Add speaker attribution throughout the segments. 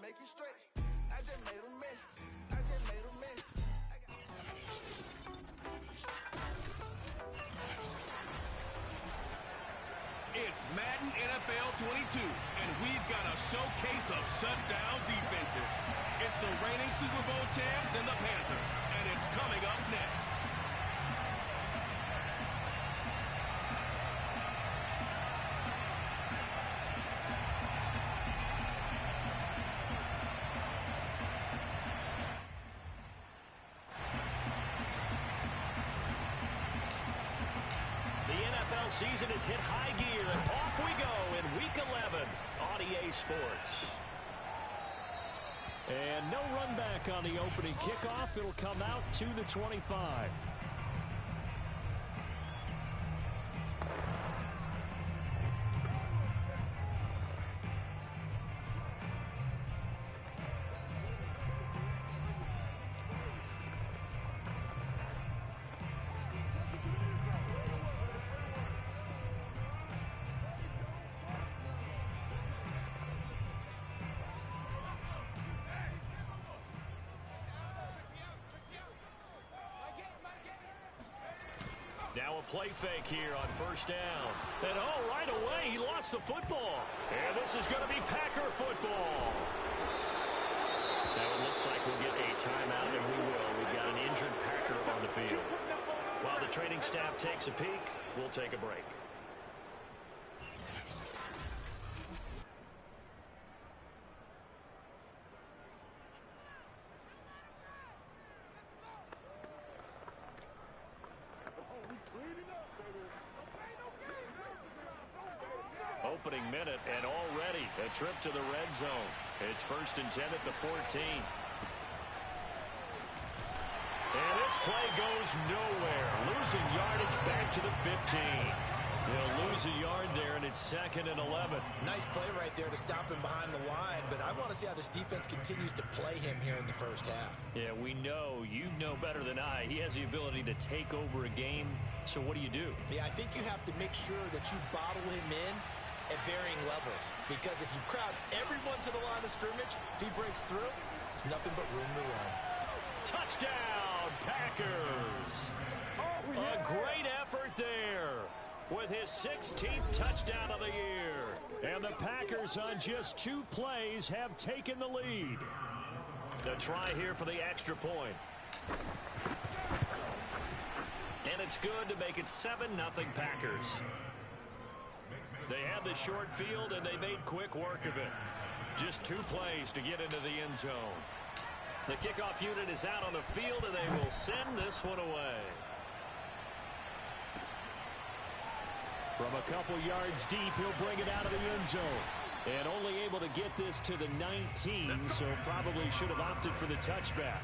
Speaker 1: make it stretch. I just made a mess. I just made a mess.
Speaker 2: It's Madden NFL 22, and we've got a showcase of shutdown defenses. It's the reigning Super Bowl champs and the Panthers, and it's coming up next.
Speaker 3: Season has hit high gear, and off we go in Week 11 on EA Sports. And no run back on the opening kickoff. It'll come out to the 25. Now a play fake here on first down. And right away, he lost the football. And this is going to be Packer football. Now it looks like we'll get a timeout, and we will. We've got an injured Packer on the field. While the training staff takes a peek, we'll take a break. Opening minute, and already a trip to the red zone. It's 1st and 10 at the 14. And this play goes nowhere. Losing yardage back to the 15. They'll lose a yard there, and it's 2nd and 11.
Speaker 4: Nice play right there to stop him behind the line, but I want to see how this defense continues to play him here in the first half.
Speaker 3: Yeah, we know. You know better than I. He has the ability to take over a game, so what do you do?
Speaker 4: Yeah, I think you have to make sure that you bottle him in at varying levels, because if you crowd everyone to the line of scrimmage, if he breaks through, there's nothing but room to run.
Speaker 3: Touchdown, Packers! A great effort there with his 16th touchdown of the year. And the Packers on just 2 plays have taken the lead. The try here for the extra point. And it's good to make it 7-0 Packers. They had the short field, and they made quick work of it. Just 2 plays to get into the end zone. The kickoff unit is out on the field, and they will send this one away. From a couple yards deep, he'll bring it out of the end zone. And only able to get this to the 19, so probably should have opted for the touchback.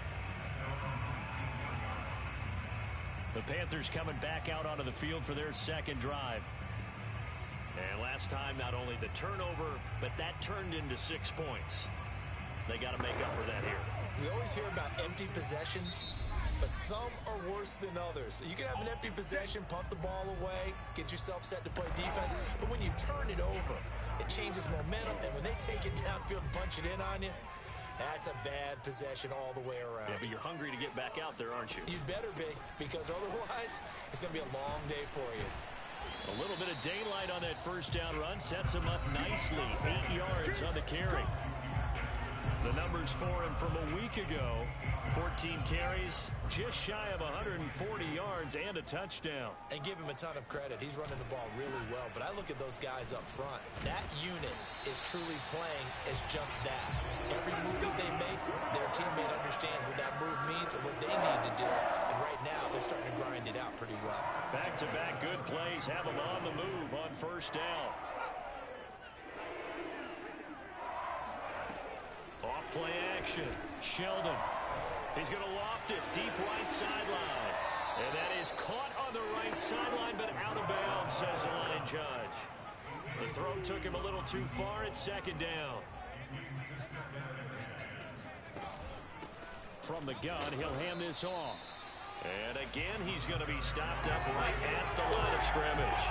Speaker 3: The Panthers coming back out onto the field for their second drive. And last time, not only the turnover, but that turned into 6 points. They got to make up for that here.
Speaker 4: We always hear about empty possessions, but some are worse than others. You can have an empty possession, punt the ball away, get yourself set to play defense, but when you turn it over, it changes momentum, and when they take it downfield and punch it in on you, that's a bad possession all the way around.
Speaker 3: Yeah, but you're hungry to get back out there, aren't you?
Speaker 4: You'd better be, because otherwise, it's going to be a long day for you.
Speaker 3: A little bit of daylight on that first down run sets him up nicely. 8 yards on the carry. The numbers for him from a week ago. 14 carries, just shy of 140 yards and a touchdown.
Speaker 4: And give him a ton of credit. He's running the ball really well. But I look at those guys up front. That unit is truly playing as just that. Every move that they make, their teammate understands what that move means and what they need to do. And right now, they're starting to grind it out pretty well.
Speaker 3: Back-to-back good plays have them on the move on first down. Off play action. Sheldon. He's going to loft it deep right sideline. And that is caught on the right sideline, but out of bounds, says the line judge. The throw took him a little too far. It's 2nd down. From the gun, he'll hand this off. And again, he's going to be stopped up right at the line of scrimmage.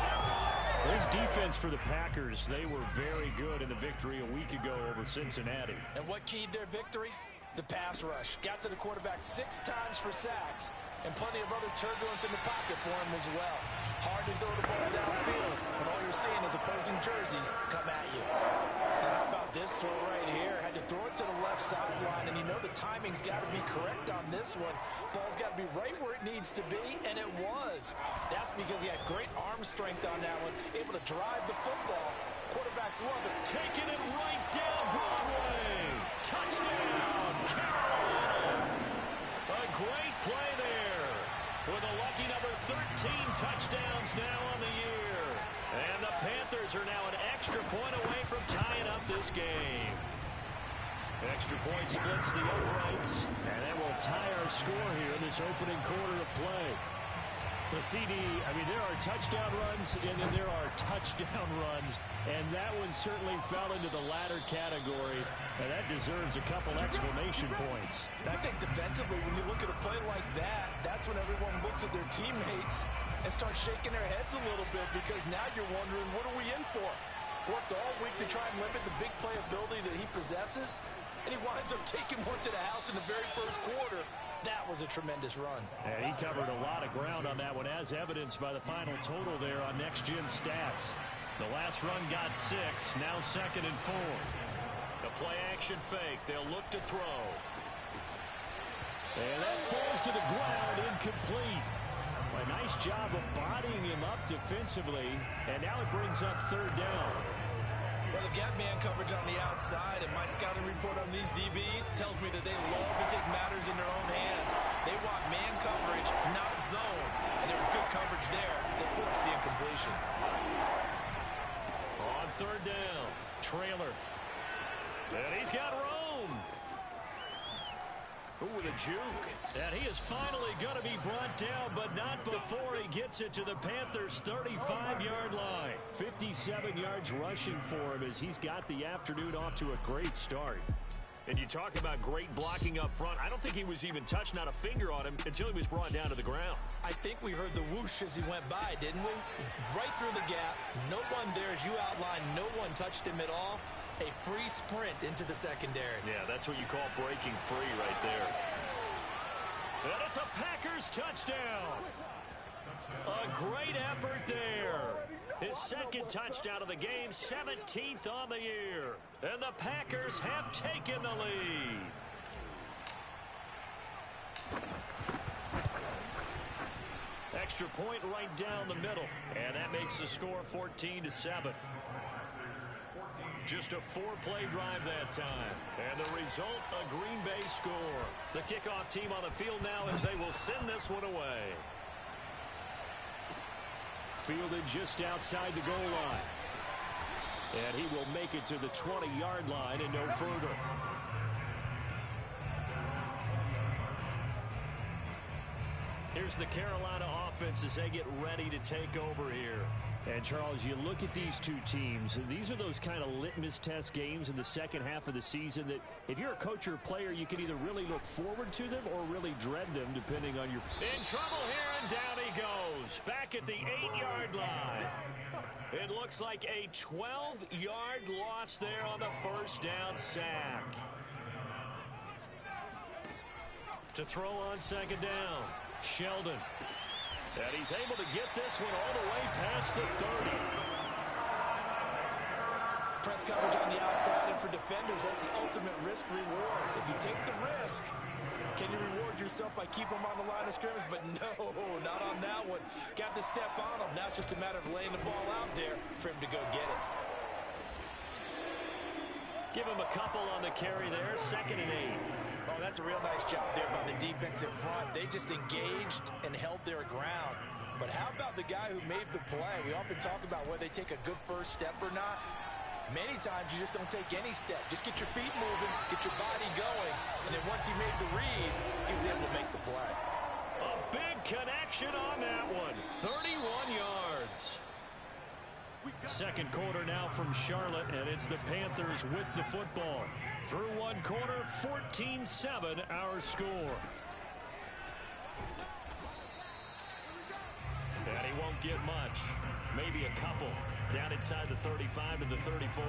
Speaker 3: This defense for the Packers, they were very good in the victory a week ago over Cincinnati.
Speaker 4: And what keyed their victory? The pass rush. Got to the quarterback 6 times for sacks, and plenty of other turbulence in the pocket for him as well. Hard to throw the ball downfield, and all you're seeing is opposing jerseys come at you. Now, how about this throw right here? Had to throw it to the left sideline, and you know the timing's got to be correct on this one. Ball's got to be right where it needs to be, and it was. That's because he had great arm strength on that one, able to drive the football. Quarterbacks love it.
Speaker 3: Taking it right down Broadway. Touchdown, Carolina. A great play there. With a lucky number 13 touchdowns now on the year. And the Panthers are now an extra point away from tying up this game. Extra point splits the uprights. And that will tie our score here in this opening quarter of play. The CD, I mean, there are touchdown runs, and then there are touchdown runs, and that one certainly fell into the latter category, and that deserves a couple exclamation points.
Speaker 4: I think defensively, when you look at a play like that, that's when everyone looks at their teammates and starts shaking their heads a little bit, because now you're wondering, what are we in for? Worked all week to try and limit the big play ability that he possesses, and he winds up taking one to the house in the very first quarter. That was a tremendous run.
Speaker 3: And he covered a lot of ground on that one, as evidenced by the final total there on Next Gen Stats. The last run got 6, now 2nd and 4. The play-action fake, they'll look to throw. And that falls to the ground, incomplete. A nice job of bodying him up defensively, and now it brings up 3rd down.
Speaker 4: Well, they've got man coverage on the outside, and my scouting report on these DBs tells me that they love to take matters in their own hands. They want man coverage, not zone, and there was good coverage there that forced the incompletion.
Speaker 3: On 3rd down, Trailer. And he's got Rome. Ooh, with a juke. And he is finally going to be brought down, but not before he gets it to the Panthers' 35-yard line. 57 yards rushing for him as he's got the afternoon off to a great start. And you talk about great blocking up front. I don't think he was even touched, not a finger on him, until he was brought down to the ground.
Speaker 4: I think we heard the whoosh as he went by, didn't we? Right through the gap. No one there, as you outlined, no one touched him at all. A free sprint into the secondary.
Speaker 3: Yeah, that's what you call breaking free right there. And it's a Packers touchdown. A great effort there. His 2nd touchdown of the game, 17th on the year. And the Packers have taken the lead. Extra point right down the middle. And that makes the score 14-7. Just a 4-play drive that time. And the result, a Green Bay score. The kickoff team on the field now as they will send this one away. Fielded just outside the goal line. And he will make it to the 20-yard line and no further. Here's the Carolina offense as they get ready to take over here. And, Charles, you look at these two teams, these are those kind of litmus test games in the second half of the season that if you're a coach or a player, you can either really look forward to them or really dread them, depending on your... In trouble here, and down he goes. Back at the 8-yard line. It looks like a 12-yard loss there on the first down sack. To throw on 2nd down, Sheldon. And he's able to get this one all the way past the 30.
Speaker 4: Press coverage on the outside, and for defenders, that's the ultimate risk-reward. If you take the risk, can you reward yourself by keeping them on the line of scrimmage? But no, not on that one. Got to step on them. Now it's just a matter of laying the ball out there for him to go get it.
Speaker 3: Give him a couple on the carry there, 2nd and 8.
Speaker 4: Oh, that's a real nice job there by the defensive front. They just engaged and held their ground. But how about the guy who made the play? We often talk about whether they take a good first step or not. Many times you just don't take any step. Just get your feet moving, get your body going, and then once he made the read, he was able to make the play.
Speaker 3: A big connection on that one. 31 yards. 2nd quarter now from Charlotte, and it's the Panthers with the football. Through 1 quarter, 14-7 our score. And he won't won't get much. Maybe a couple. Down inside the 35 to the 34.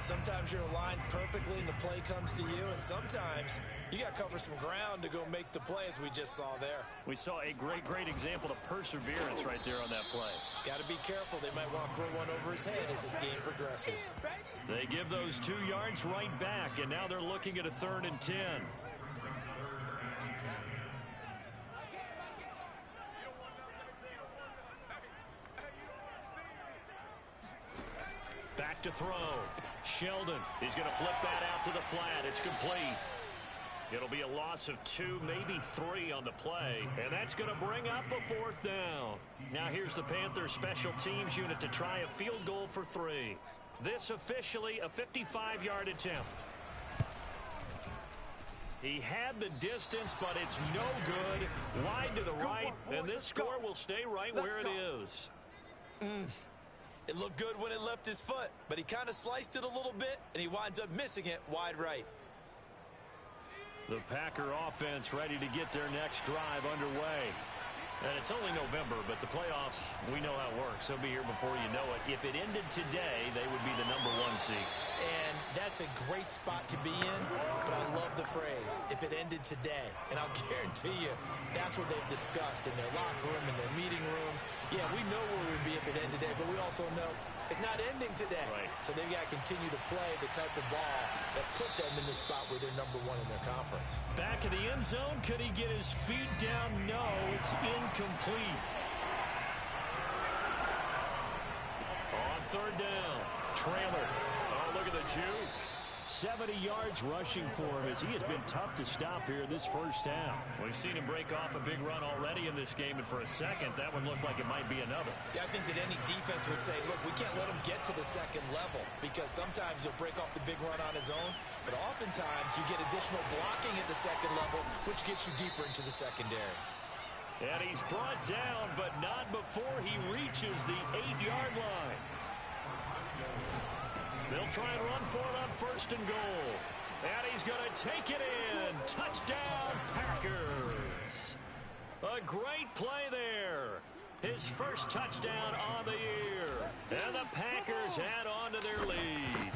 Speaker 4: Sometimes you're aligned perfectly and the play comes to you, and sometimes you got to cover some ground to go make the play, as we just saw there.
Speaker 3: We saw a great example of perseverance right there on that play.
Speaker 4: Got to be careful. They might want to throw one over his head as this game progresses.
Speaker 3: They give those 2 yards right back, and now they're looking at a 3rd and 10. Back to throw. Sheldon. He's going to flip that out to the flat. It's complete. It'll be a loss of 2, maybe 3 on the play, and that's going to bring up a 4th down. Now here's the Panthers special teams unit to try a field goal for 3. This officially a 55-yard attempt. He had the distance, but it's no good. Wide to the right, and this score will stay right where it is.
Speaker 4: It looked good when it left his foot, but he kind of sliced it a little bit, and he winds up missing it wide right.
Speaker 3: The Packer offense ready to get their next drive underway. And it's only November, but the playoffs, we know how it works. They'll be here before you know it. If it ended today, they would be the #1 seed.
Speaker 4: And that's a great spot to be in, but I love the phrase, if it ended today. And I'll guarantee you, that's what they've discussed in their locker room, in their meeting rooms. Yeah, we know where we'd be if it ended today, but we also know it's not ending today.
Speaker 3: Right.
Speaker 4: So they've got to continue to play the type of ball that put them in the spot where they're #1 in their conference.
Speaker 3: Back in the end zone, could he get his feet down? No, it's incomplete. On 3rd down, trailer. Oh, look at the juke. 70 yards rushing for him as he has been tough to stop here in this first half. We've seen him break off a big run already in this game, and for a second, that one looked like it might be another.
Speaker 4: Yeah, I think that any defense would say, look, we can't let him get to the second level, because sometimes he'll break off the big run on his own, but oftentimes you get additional blocking at the second level, which gets you deeper into the secondary.
Speaker 3: And he's brought down, but not before he reaches the 8-yard line. They'll try and run for it on 1st and goal. And he's going to take it in. Touchdown, Packers. A great play there. His first touchdown on the year. And the Packers add on to their lead.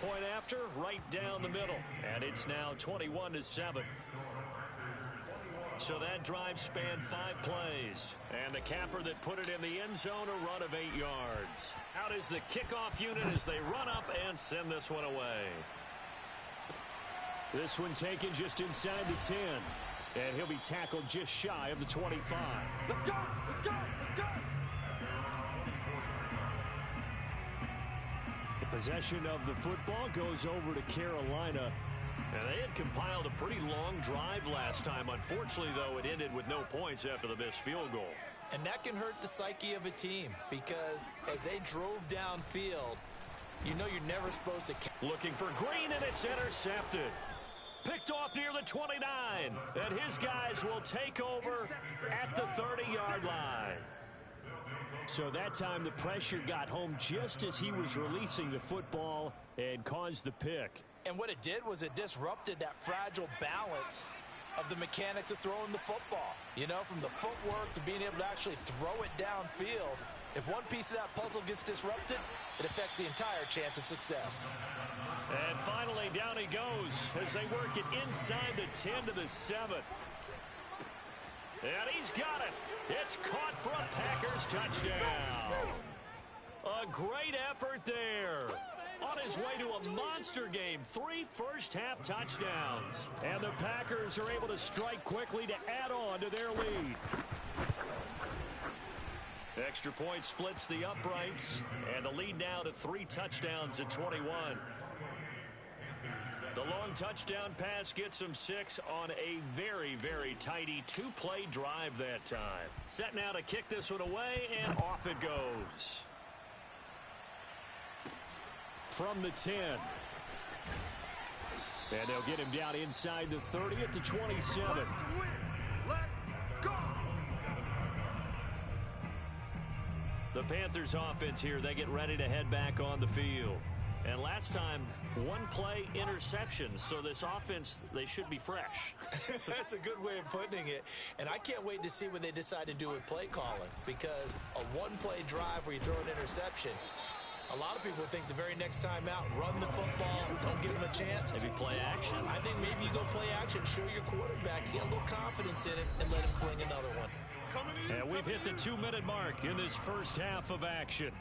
Speaker 3: Point after, right down the middle. And it's now 21-7. So that drive spanned 5 plays. And the capper that put it in the end zone, a run of 8 yards. Out is the kickoff unit as they run up and send this one away. This one taken just inside the 10. And he'll be tackled just shy of the 25.
Speaker 1: Let's go! Let's go! Let's go!
Speaker 3: The possession of the football goes over to Carolina. And they had compiled a pretty long drive last time. Unfortunately, though, it ended with no points after the missed field goal.
Speaker 4: And that can hurt the psyche of a team, because as they drove downfield, you know you're never supposed to...
Speaker 3: Looking for Green, and it's intercepted. Picked off near the 29. And his guys will take over at the 30-yard line. So that time the pressure got home just as he was releasing the football and caused the pick.
Speaker 4: And what it did was it disrupted that fragile balance of the mechanics of throwing the football. You know, from the footwork to being able to actually throw it downfield. If one piece of that puzzle gets disrupted, it affects the entire chance of success.
Speaker 3: And finally, down he goes as they work it inside the 10 to the 7. And he's got it. It's caught for a Packers touchdown. A great effort there. On his way to a monster game, 3 first-half touchdowns. And the Packers are able to strike quickly to add on to their lead. Extra point splits the uprights, and the lead now to 3 touchdowns at 21. The long touchdown pass gets them 6 on a very, very tidy 2-play drive that time. Set now to kick this one away, and off it goes. From the 10. And they'll get him down inside the 30 at the 27.
Speaker 1: Let's go!
Speaker 3: The Panthers offense here, they get ready to head back on the field. And last time, one play interception. So this offense, they should be fresh.
Speaker 4: That's a good way of putting it. And I can't wait to see what they decide to do with play calling, because a one-play drive where you throw an interception, a lot of people think the very next time out, run the football, don't give them a chance.
Speaker 3: Maybe play action.
Speaker 4: I think maybe you go play action, show your quarterback, get a little confidence in it, and let him fling another one.
Speaker 3: And we've hit the 2-minute mark in this first half of action.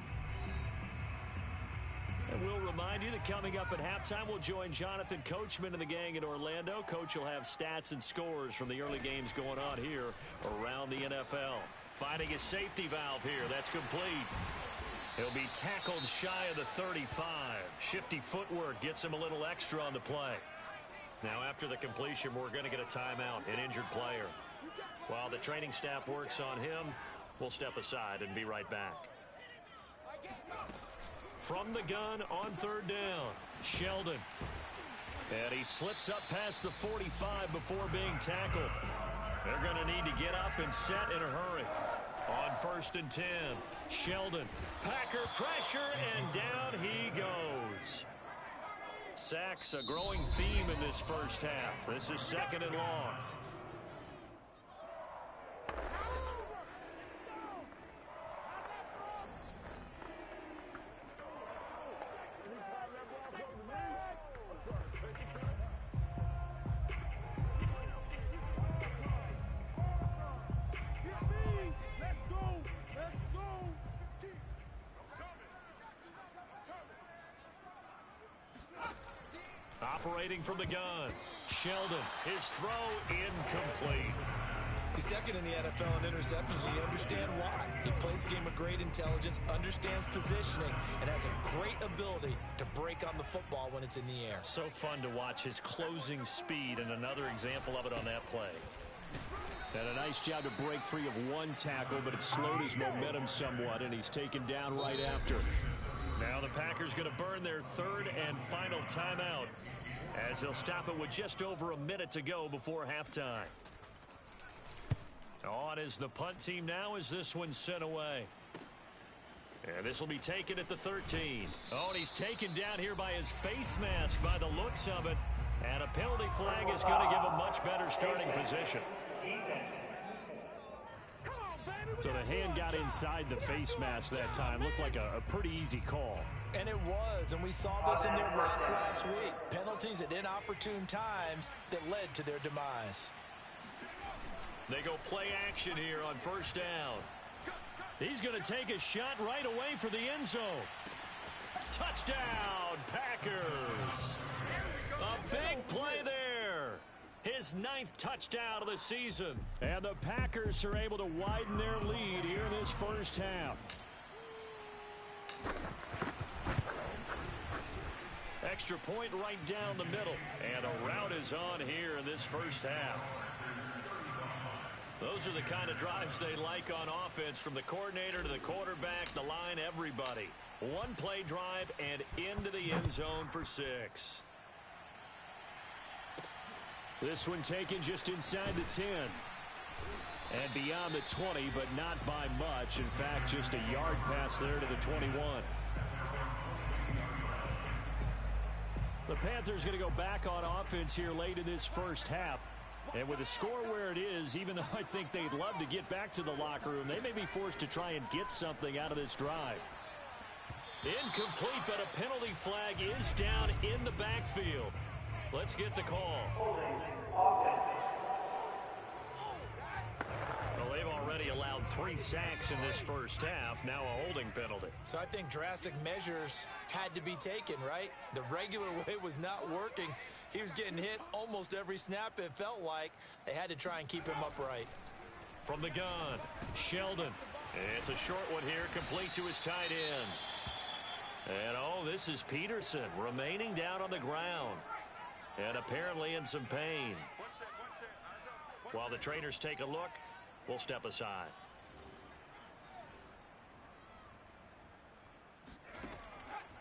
Speaker 3: And we'll remind you that coming up at halftime, we'll join Jonathan Coachman and the gang in Orlando. Coach will have stats and scores from the early games going on here around the NFL. Finding a safety valve here. That's complete. He'll be tackled shy of the 35. Shifty footwork gets him a little extra on the play. Now, after the completion, we're going to get a timeout, an injured player. While the training staff works on him, we'll step aside and be right back. From the gun on third down, Sheldon. And he slips up past the 45 before being tackled. They're going to need to get up and set in a hurry. On 1st and 10, Sheldon. Packer pressure, and down he goes. Sacks, a growing theme in this first half. This is 2nd and long. Operating from the gun, Sheldon. His throw incomplete.
Speaker 4: He's second in the NFL in interceptions, and you understand why. He plays a game of great intelligence, understands positioning, and has a great ability to break on the football when it's in the air.
Speaker 3: So fun to watch his closing speed, and another example of it on that play. And a nice job to break free of one tackle, but it slowed his momentum somewhat, and he's taken down right after. Now the Packers going to burn their 3rd and final timeout, as they'll stop it with just over a minute to go before halftime. On is the punt team now as this one's sent away. And this will be taken at the 13. Oh, and he's taken down here by his face mask by the looks of it. And a penalty flag is going to give a much better starting position. So the hand got inside the face mask that time. Looked like a pretty easy call.
Speaker 4: And it was, and we saw this in their loss last week. Penalties at inopportune times that led to their demise.
Speaker 3: They go play action here on 1st down. He's going to take a shot right away for the end zone. Touchdown, Packers. A big play there. His 9th touchdown of the season. And the Packers are able to widen their lead here in this first half. Extra point right down the middle. And a rout is on here in this first half. Those are the kind of drives they like on offense, from the coordinator to the quarterback, the line, everybody. One play drive and into the end zone for 6. This one taken just inside the 10. And beyond the 20, but not by much. In fact, just a yard pass there to the 21. The Panthers going to go back on offense here late in this first half. And with the score where it is, even though I think they'd love to get back to the locker room, they may be forced to try and get something out of this drive. Incomplete, but a penalty flag is down in the backfield. Let's get the call. Well, they've already allowed 3 sacks in this first half, now a holding penalty.
Speaker 4: So I think drastic measures had to be taken, right? The regular way was not working. He was getting hit almost every snap, it felt like. They had to try and keep him upright.
Speaker 3: From the gun, Sheldon. It's a short one here, complete to his tight end. And, oh, this is Peterson remaining down on the ground. And apparently in some pain. While the trainers take a look, we'll step aside.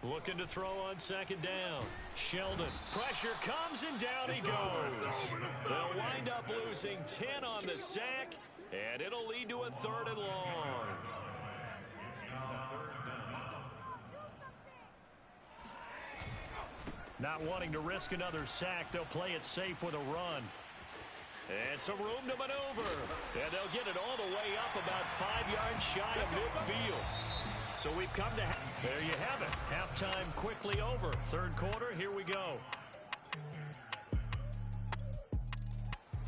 Speaker 3: Looking to throw on 2nd down. Sheldon. Pressure comes and down he goes. They'll wind up losing 10 on the sack, and it'll lead to a 3rd and long. Not wanting to risk another sack, they'll play it safe with a run. And some room to maneuver. And they'll get it all the way up about 5 yards shy of midfield. So we've come to... There you have it. Halftime quickly over. Third quarter, here we go.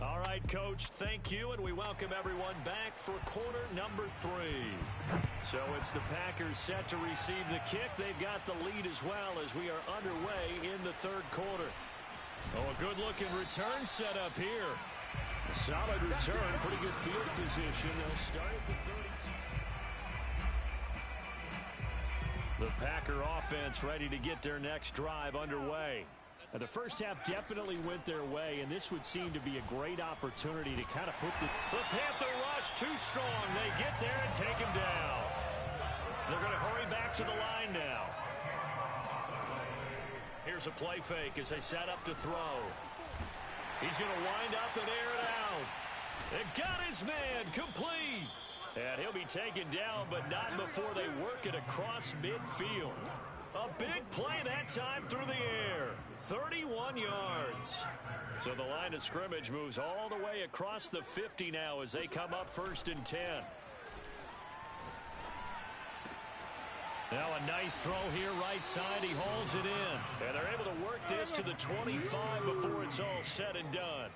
Speaker 3: All right, Coach, thank you, and we welcome everyone back for quarter number 3. So it's the Packers set to receive the kick. They've got the lead as well as we are underway in the third quarter. Oh, a good-looking return set up here. A solid return, pretty good field position. They'll start at the 32. The Packer offense ready to get their next drive underway. Now, the first half definitely went their way, and this would seem to be a great opportunity to kind of put the Panther rush too strong. They get there and take him down. They're going to hurry back to the line now. Here's a play fake as they set up to throw. He's going to wind up and air it out. And got his man complete. And he'll be taken down, but not before they work it across midfield. A big play that time through the air. 31 yards. So the line of scrimmage moves all the way across the 50 now as they come up 1st and 10. Now a nice throw here right side. He hauls it in. And they're able to work this to the 25 before it's all said and done.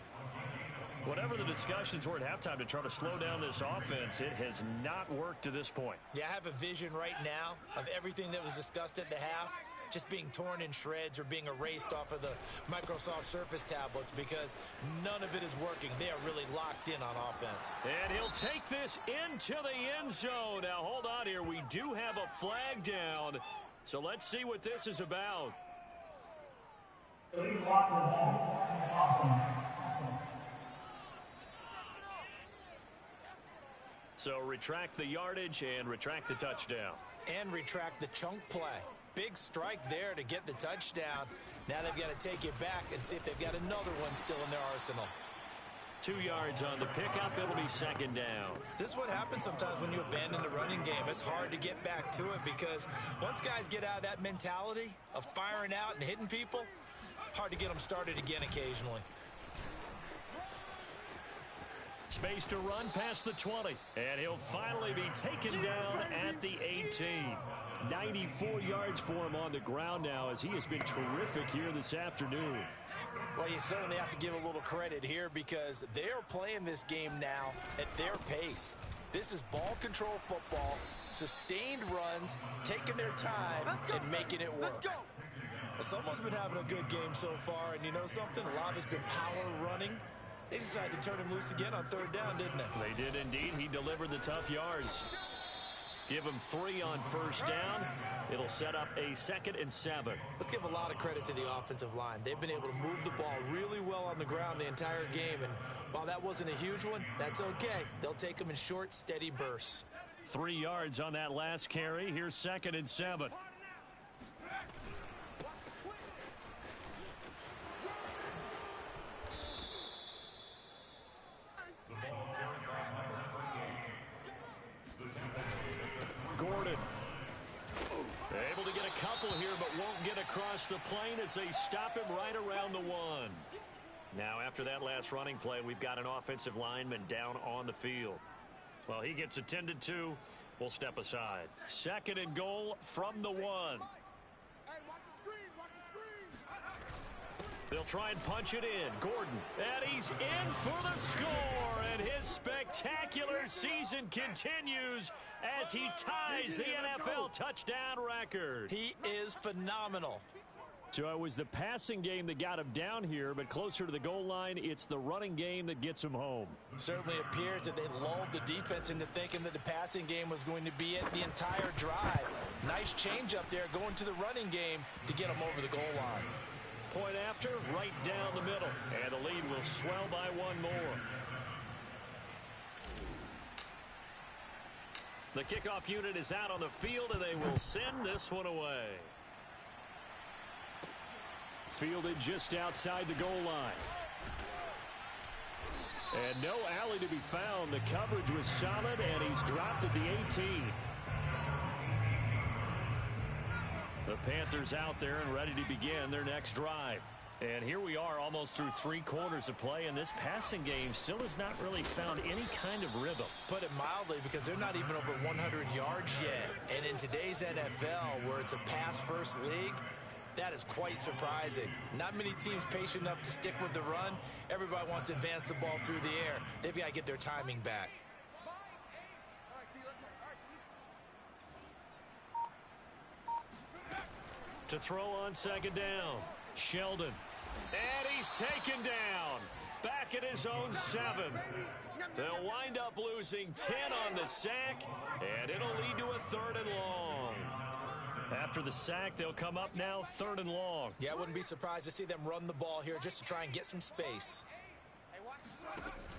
Speaker 3: Whatever the discussions were at halftime to try to slow down this offense, it has not worked to this point.
Speaker 4: Yeah, I have a vision right now of everything that was discussed at the half just being torn in shreds or being erased off of the Microsoft Surface tablets because none of it is working. They are really locked in on offense.
Speaker 3: And he'll take this into the end zone. Now, hold on here. We do have a flag down. So let's see what this is about. So retract the yardage and retract the touchdown.
Speaker 4: And retract the chunk play. Big strike there to get the touchdown. Now they've got to take it back and see if they've got another one still in their arsenal.
Speaker 3: 2 yards on the pickup. It'll be 2nd down.
Speaker 4: This is what happens sometimes when you abandon the running game. It's hard to get back to it because once guys get out of that mentality of firing out and hitting people, hard to get them started again occasionally.
Speaker 3: Space to run past the 20. And he'll finally be taken down at the 18. 94 yards for him on the ground now as he has been terrific here this afternoon.
Speaker 4: Well, you certainly have to give a little credit here because they are playing this game now at their pace. This is ball control football, sustained runs, taking their time and making it work. Someone's been having a good game so far, and you know something? A lot of it's been power running. They decided to turn him loose again on 3rd down, didn't they?
Speaker 3: They did indeed. He delivered the tough yards. Give him 3 on 1st down. It'll set up a 2nd and 7.
Speaker 4: Let's give a lot of credit to the offensive line. They've been able to move the ball really well on the ground the entire game. And while that wasn't a huge one, that's okay. They'll take them in short, steady bursts.
Speaker 3: 3 yards on that last carry. Here's 2nd and 7. Gordon. Able to get a couple here, but won't get across the plane as they stop him right around the 1. Now, after that last running play, we've got an offensive lineman down on the field. Well, he gets attended to. We'll step aside. 2nd and goal from the 1. They'll try and punch it in. Gordon. And he's in for the score. And his spectacular season continues as he ties the NFL touchdown record.
Speaker 4: He is phenomenal.
Speaker 3: So it was the passing game that got him down here, but closer to the goal line, it's the running game that gets him home.
Speaker 4: Certainly appears that they lulled the defense into thinking that the passing game was going to be it the entire drive. Nice change up there going to the running game to get him over the goal line.
Speaker 3: Point after, right down the middle. And the lead will swell by 1 more. The kickoff unit is out on the field, and they will send this one away. Fielded just outside the goal line. And no alley to be found. The coverage was solid, and he's dropped at the 18. The Panthers out there and ready to begin their next drive. And here we are almost through 3 quarters of play, and this passing game still has not really found any kind of rhythm.
Speaker 4: Put it mildly, because they're not even over 100 yards yet. And in today's NFL, where it's a pass-first league, that is quite surprising. Not many teams patient enough to stick with the run. Everybody wants to advance the ball through the air. They've got to get their timing back.
Speaker 3: To throw on 2nd down, Sheldon. And he's taken down. Back at his own 7. They'll wind up losing 10 on the sack, and it'll lead to a 3rd and long. After the sack, they'll come up now 3rd and long.
Speaker 4: Yeah, I wouldn't be surprised to see them run the ball here just to try and get some space.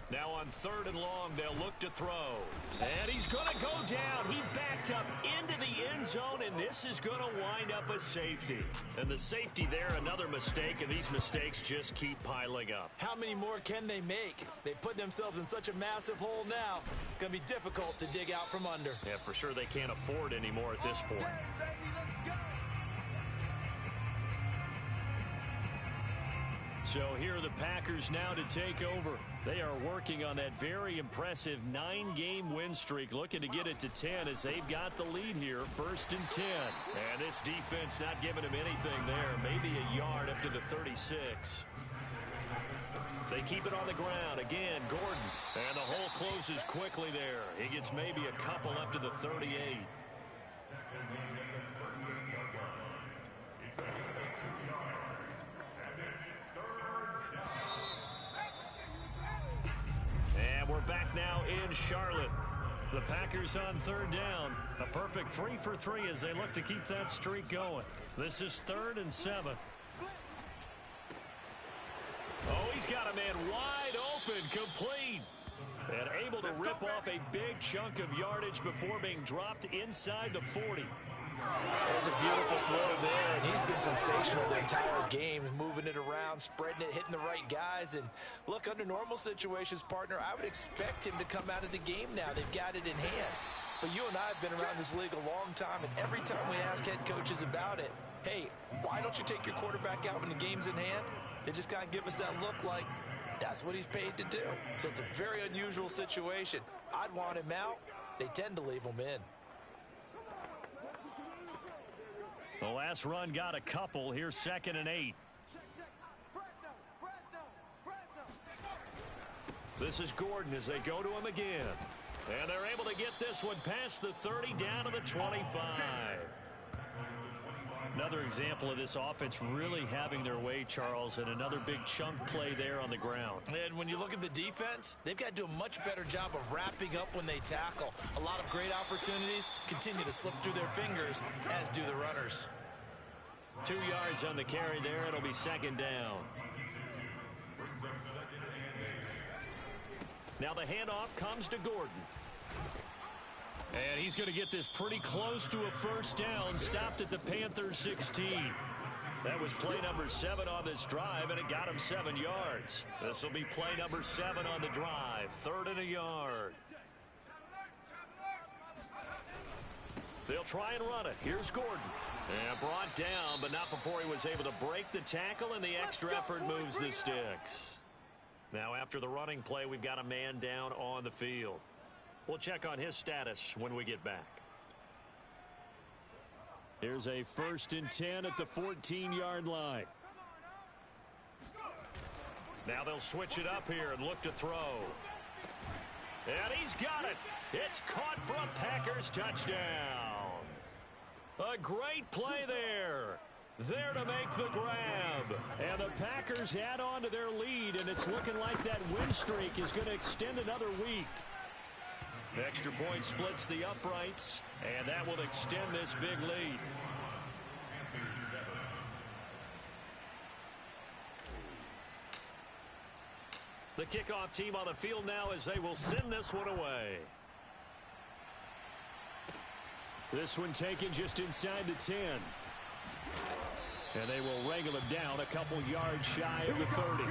Speaker 3: Now on 3rd and long, they'll look to throw. And he's going to go down. He backed up into the end zone, and this is going to wind up a safety. And the safety there, another mistake, and these mistakes just keep piling up.
Speaker 4: How many more can they make? They put themselves in such a massive hole now. Going to be difficult to dig out from under.
Speaker 3: Yeah, for sure they can't afford anymore at this point. So here are the Packers now to take over. They are working on that very impressive 9-game win streak, looking to get it to 10 as they've got the lead here, 1st and 10. And this defense not giving them anything there, maybe a yard up to the 36. They keep it on the ground. Again, Gordon. And the hole closes quickly there. He gets maybe a couple up to the 38. And we're back now in Charlotte. The Packers on 3rd down. A perfect 3 for 3 as they look to keep that streak going. This is 3rd and 7. Oh, he's got a man wide open, complete. And able to rip off a big chunk of yardage before being dropped inside the 40.
Speaker 4: There's a beautiful throw there, and he's been sensational the entire game, moving it around, spreading it, hitting the right guys. And look, under normal situations, partner, I would expect him to come out of the game now. They've got it in hand. But you and I have been around this league a long time, and every time we ask head coaches about it, hey, why don't you take your quarterback out when the game's in hand? They just kind of give us that look like that's what he's paid to do. So it's a very unusual situation. I'd want him out. They tend to leave him in.
Speaker 3: The last run got a couple. Here's 2nd and 8. This is Gordon as they go to him again. And they're able to get this one past the 30 down to the 25. Another example of this offense really having their way, Charles, and another big chunk play there on the ground.
Speaker 4: And when you look at the defense, they've got to do a much better job of wrapping up when they tackle. A lot of great opportunities continue to slip through their fingers, as do the runners.
Speaker 3: 2 yards on the carry there. It'll be 2nd down. Now the handoff comes to Gordon. And he's going to get this pretty close to a 1st down. Stopped at the Panthers 16. That was play number 7 on this drive, and it got him 7 yards. This will be play number 7 on the drive. 3rd and a yard. They'll try and run it. Here's Gordon. And brought down, but not before he was able to break the tackle, and the extra effort moves the sticks. Now after the running play, we've got a man down on the field. We'll check on his status when we get back. Here's a 1st and 10 at the 14-yard line. Now they'll switch it up here and look to throw. And he's got it. It's caught for a Packers touchdown. A great play there. There to make the grab. And the Packers add on to their lead, and it's looking like that win streak is going to extend another week. Extra point splits the uprights, and that will extend this big lead. The kickoff team on the field now as they will send this one away. This one taken just inside the 10. And they will wrangle him down a couple yards shy of the 30.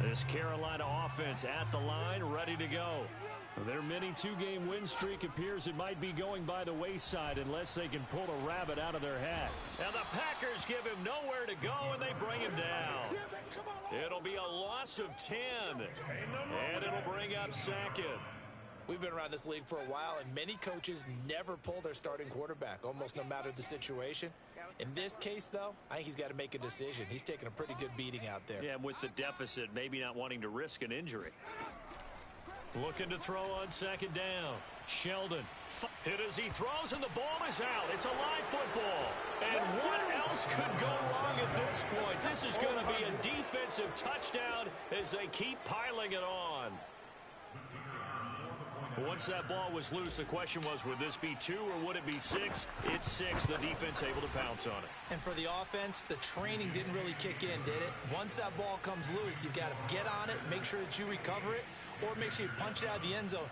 Speaker 3: This Carolina offense at the line, ready to go. Their mini two-game win streak appears it might be going by the wayside unless they can pull a rabbit out of their hat. And the Packers give him nowhere to go, and they bring him down. It'll be a loss of 10, and it'll bring up second.
Speaker 4: We've been around this league for a while, and many coaches never pull their starting quarterback, almost no matter the situation. In this case, though, I think he's got to make a decision. He's taking a pretty good beating out there.
Speaker 3: Yeah, with the deficit, maybe not wanting to risk an injury. Looking to throw on second down. Sheldon hit as he throws, and the ball is out. It's a live football. And what else could go wrong at this point? This is going to be a defensive touchdown as they keep piling it on. Once that ball was loose, the question was, would this be 2 or would it be 6? It's 6. The defense able to pounce on it.
Speaker 4: And for the offense, the training didn't really kick in, did it? Once that ball comes loose, you've got to get on it, make sure that you recover it, or make sure you punch it out of the end zone.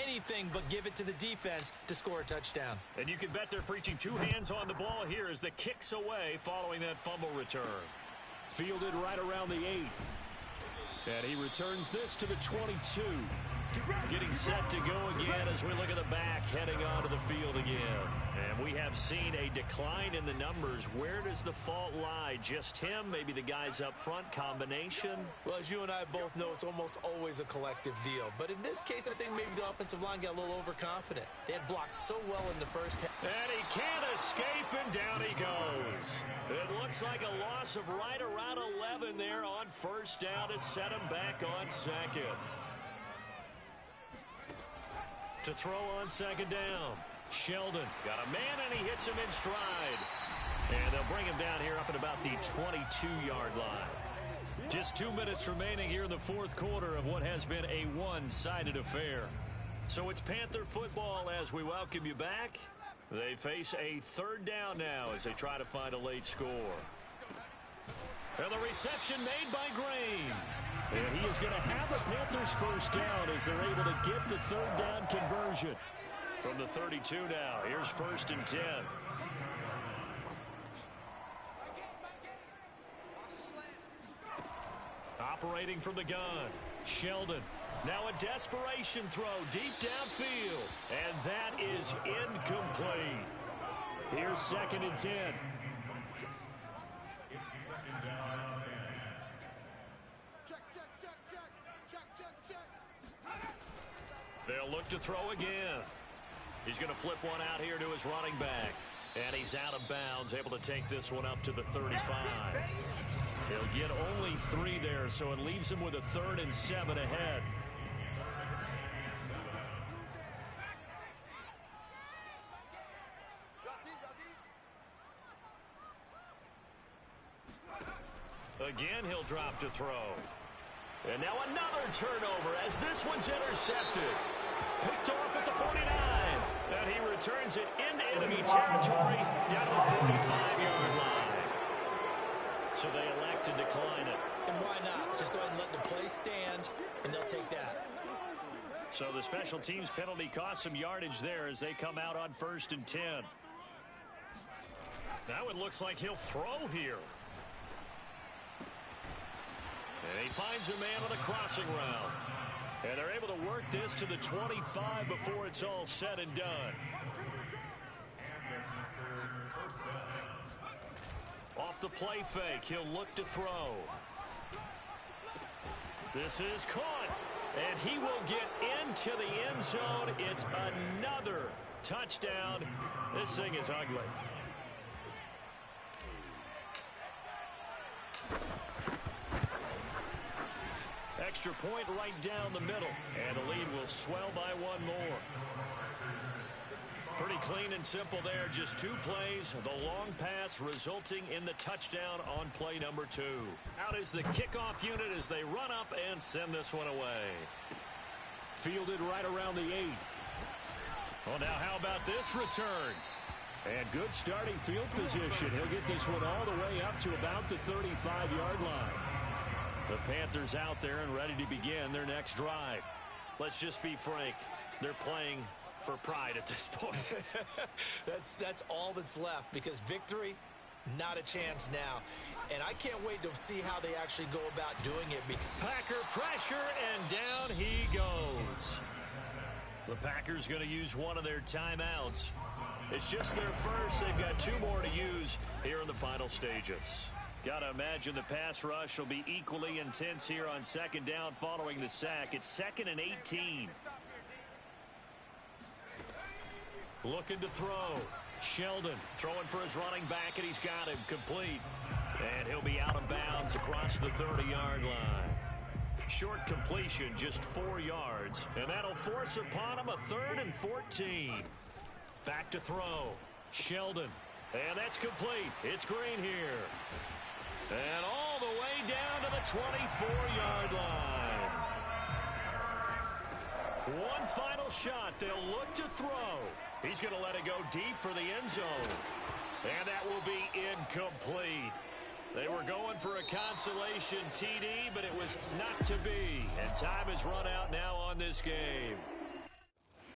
Speaker 4: Anything but give it to the defense to score a touchdown.
Speaker 3: And you can bet they're preaching 2 hands on the ball here as the kick's away following that fumble return. Fielded right around the 8. And he returns this to the 22. Getting set to go again as we look at the back heading onto the field again. And we have seen a decline in the numbers. Where does the fault lie? Just him? Maybe the guys up front? Combination?
Speaker 4: Well, as you and I both know, it's almost always a collective deal. But in this case, I think maybe the offensive line got a little overconfident. They had blocked so well in the first half.
Speaker 3: And he can't escape, and down he goes. It looks like a loss of right around 11 there on first down to set him back on second. To throw on second down. Sheldon got a man, and he hits him in stride. And they'll bring him down here up at about the 22-yard line. Just 2 minutes remaining here in the fourth quarter of what has been a one-sided affair. So it's Panther football as we welcome you back. They face a third down now as they try to find a late score. And the reception made by Green. And he is going to have the Panthers first down as they're able to get the third down conversion. From the 32 now, here's 1st and 10. Operating from the gun, Sheldon. Now a desperation throw deep downfield. And that is incomplete. Here's 2nd and 10. They'll look to throw again. He's going to flip one out here to his running back. And he's out of bounds, able to take this one up to the 35. He'll get only 3 there, so it leaves him with a 3rd and 7 ahead. Again, he'll drop to throw. And now another turnover as this one's intercepted. Picked off at the 49. And he returns it into enemy territory down to the 45-yard line. So they elect to decline it.
Speaker 4: And why not? Just go ahead and let the play stand, and they'll take that.
Speaker 3: So the special teams penalty cost some yardage there as they come out on 1st and 10. Now it looks like he'll throw here. And he finds a man on a crossing route. And they're able to work this to the 25 before it's all said and done. Off the play fake, he'll look to throw. This is caught. And he will get into the end zone. It's another touchdown. This thing is ugly. Extra point right down the middle. And the lead will swell by 1 more. Pretty clean and simple there. Just 2 plays. The long pass resulting in the touchdown on play number 2. Out is the kickoff unit as they run up and send this one away. Fielded right around the 8. Well, now how about this return? And good starting field position. He'll get this one all the way up to about the 35-yard line. The Panthers out there and ready to begin their next drive. Let's just be frank. They're playing for pride at this point.
Speaker 4: That's all that's left, because victory, not a chance now. And I can't wait to see how they actually go about doing it.
Speaker 3: Packer pressure, and down he goes. The Packers going to use one of their timeouts. It's just their first. They've got 2 more to use here in the final stages. Got to imagine the pass rush will be equally intense here on second down following the sack. It's 2nd and 18. Looking to throw. Sheldon throwing for his running back, and he's got him complete. And he'll be out of bounds across the 30-yard line. Short completion, just 4 yards. And that'll force upon him a 3rd and 14. Back to throw. Sheldon. And that's complete. It's Green here. And all the way down to the 24-yard line. One final shot. They'll look to throw. He's going to let it go deep for the end zone. And that will be incomplete. They were going for a consolation TD, but it was not to be. And time has run out now on this game.